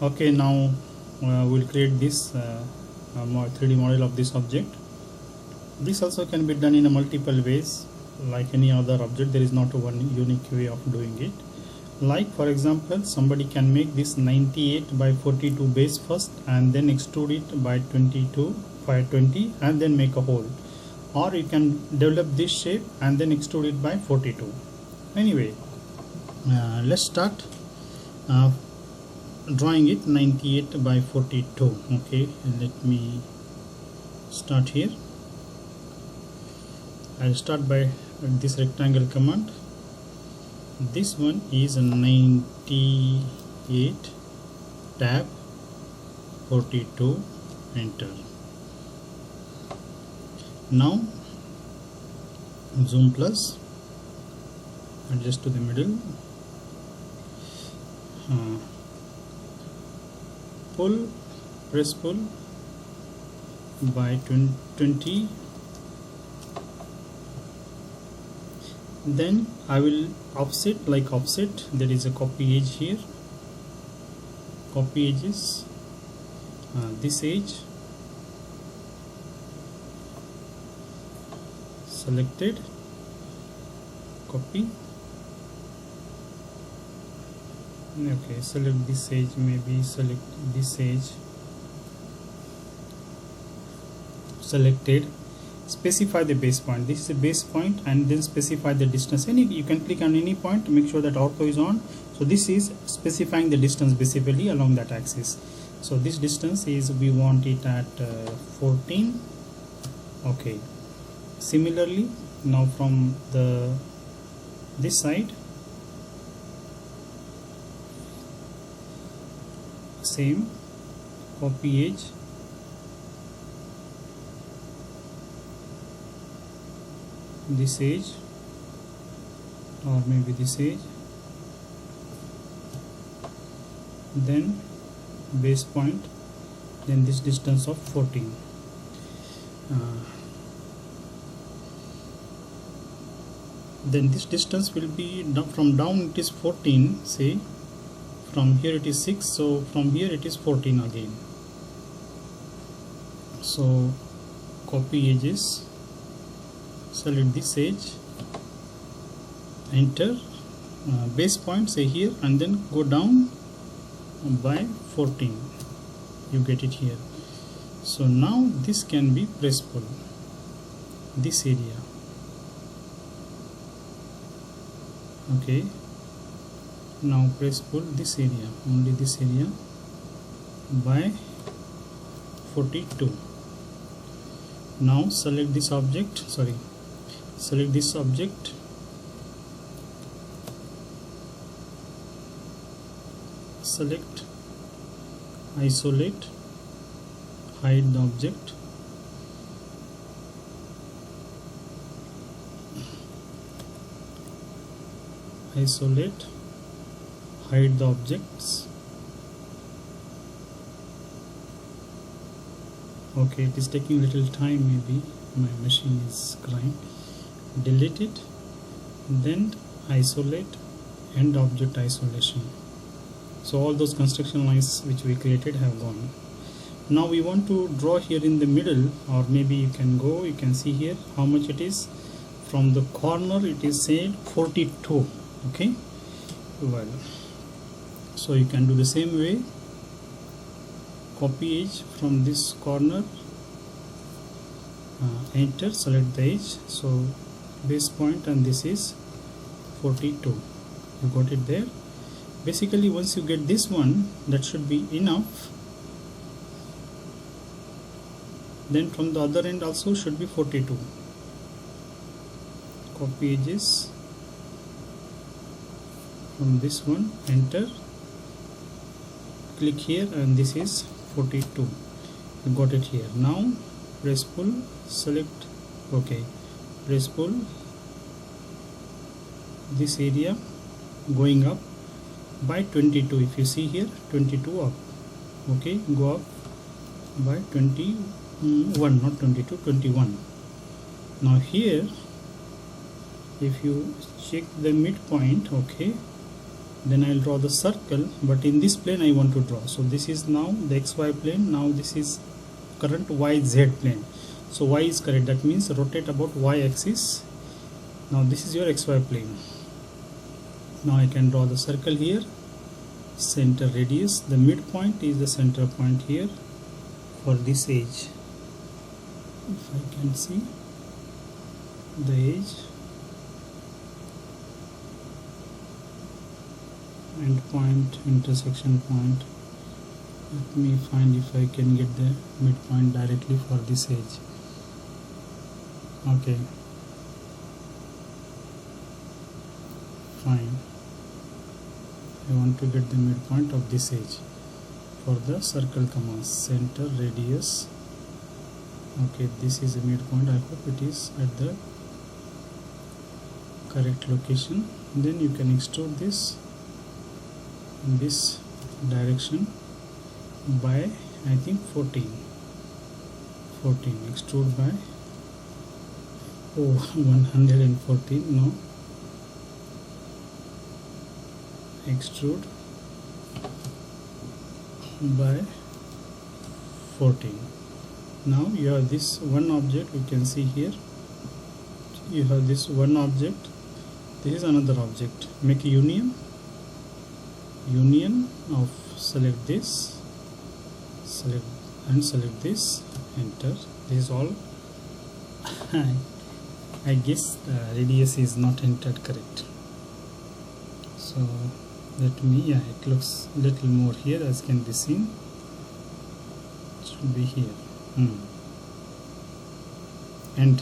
Okay, now we'll create this 3D model of this object. This also can be done in a multiple ways. Like any other object, there is not one unique way of doing it. Like for example, somebody can make this 98 by 42 base first and then extrude it by 22 by 20 and then make a hole, or you can develop this shape and then extrude it by 42. Anyway, let's start drawing it 98 by 42. Okay, let me start here. I'll start by this rectangle command. This one is 98 tab 42, enter. Now zoom plus, adjust to the middle, press pull by 20. Then I will offset, like offset, there is a copy edge here, copy edges, this edge selected, copy, okay, select this edge, maybe select this edge, selected. Specify the base point. This is a base point, and then specify the distance. You can click on any point to make sure that ortho is on. So this is specifying the distance basically along that axis. So this distance is, we want it at 14. Okay. Similarly, now from this side, same, copy edge, this edge, or maybe this edge, then base point, then this distance of 14. Then this distance will be from down, it is 14, say from here it is 6, so from here it is 14 again. So copy edges, select this edge, enter, base point say here, and then go down by 14, you get it here. So now this can be press pull, this area, okay. Now press pull this area, only this area, by 42. Now select this object, select this object, select, isolate, hide the object, isolate, hide the objects. Okay, it is taking little time, maybe my machine is crying. Delete it, then isolate, end object isolation. So all those construction lines which we created have gone. Now we want to draw here in the middle, or maybe you can see here how much it is. From the corner it is said 42. Okay, well, so you can do the same way, copy edge from this corner, enter, select the edge, so base point, and this is 42. You got it there. Basically once you get this one, that should be enough. Then from the other end also should be 42. Copy edges from this one, enter, click here, and this is 42. You got it here. Now press pull, select, okay, press pull this area, going up by 22. If you see here, 22 up, okay, go up by 21, not 22, 21. Now here if you check the midpoint, okay, then I'll draw the circle, but in this plane I want to draw. So this is now the XY plane, now this is current YZ plane. So Y is correct, that means rotate about Y axis. Now this is your XY plane. Now I can draw the circle here, center radius, the midpoint is the center point here for this edge. If I can see the edge, end point, intersection point. Let me find if I can get the midpoint directly for this edge. Okay, fine. I want to get the midpoint of this edge for the circle comma center radius. Okay, this is a midpoint. I hope it is at the correct location. Then you can extrude this in this direction by, I think, 14. Extrude by 114. No, extrude by 14. Now you have this one object, you can see here, you have this one object, this is another object. Make a union of, select this, select this, enter. This is all. I guess the radius is not entered correct, so let me, yeah, it looks little more here, as can be seen. It should be here. And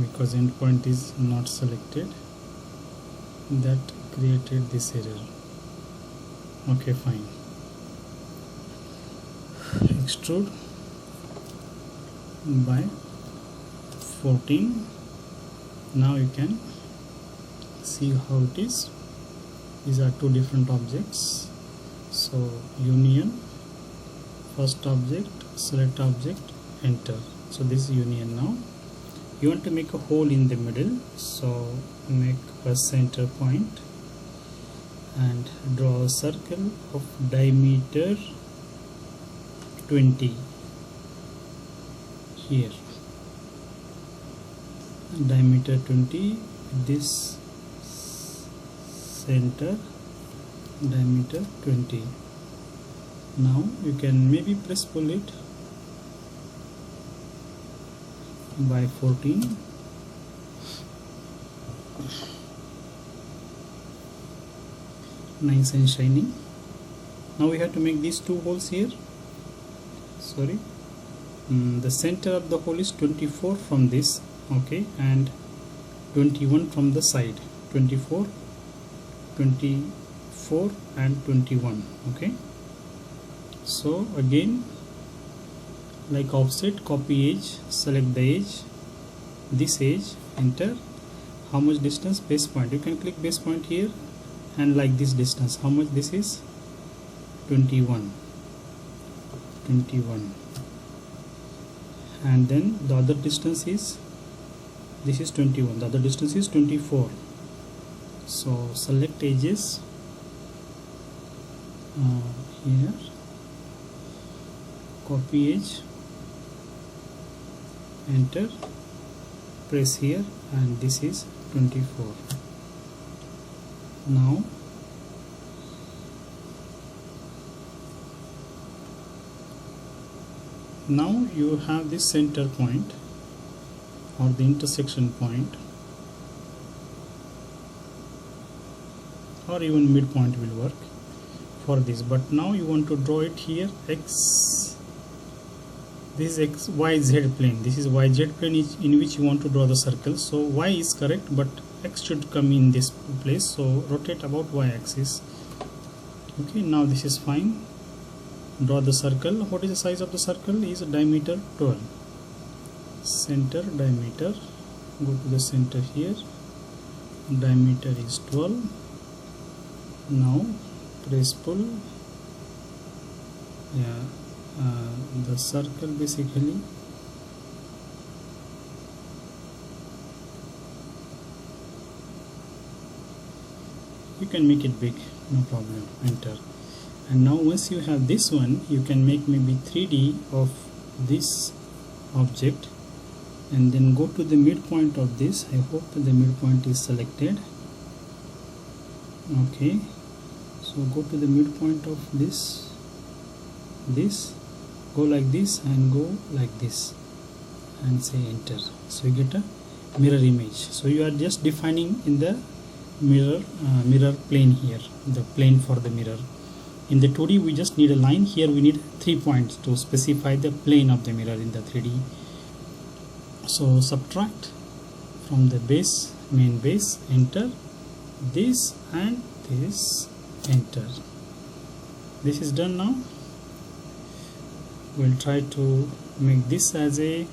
because endpoint is not selected, that created this error. Okay, fine. Extrude by 14. Now you can see how it is. These are two different objects. So union, first object, select object, enter. So this is union. Now you want to make a hole in the middle, so make a center point and draw a circle of diameter 20 here, diameter 20, this center diameter 20. Now you can maybe press pull it by 14. Nice and shiny. Now we have to make these two holes here. Sorry, the center of the hole is 24 from this, okay, and 21 from the side. 24 and 21. Okay, so again, like offset, copy edge, select the edge, this edge, enter. How much distance? Base point. You can click base point here and like this distance. How much this is? 21. And then the other distance is, this is 21, the other distance is 24. So select edges here, copy edge, enter, press here, and this is 24. Now you have this center point or the intersection point, or even midpoint will work for this, but now you want to draw it here. This is X, Y, Z plane. This is Y, Z plane in which you want to draw the circle. So Y is correct, but X should come in this place, so rotate about Y axis. Okay, now this is fine. Draw the circle. What is the size of the circle? Is diameter 12. Center diameter, go to the center here, diameter is 12. Now press pull. Yeah, the circle basically you can make it big, no problem, enter. And now once you have this one, you can make maybe 3D of this object, and then go to the midpoint of this. I hope the midpoint is selected. Okay, so go to the midpoint of this, go like this and go like this and say enter. So you get a mirror image. So you are just defining in the mirror plane here, the plane for the mirror. In the 2D we just need a line. Here we need 3 points to specify the plane of the mirror in the 3D. So subtract from the base, main base, enter, this and this, enter. This is done now. We'll try to make this as a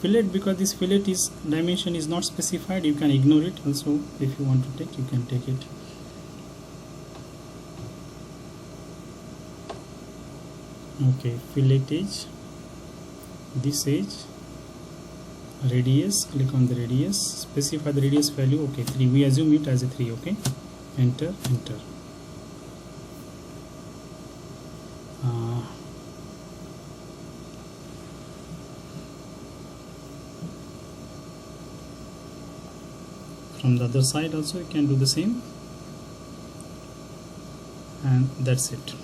fillet, because this fillet is dimension is not specified. You can ignore it also. If you want to take, you can take it. Okay, fillet edge, this edge, radius, click on the radius, specify the radius value. Okay, 3, we assume it as a 3. Okay, enter, enter. From the other side also you can do the same, and that's it.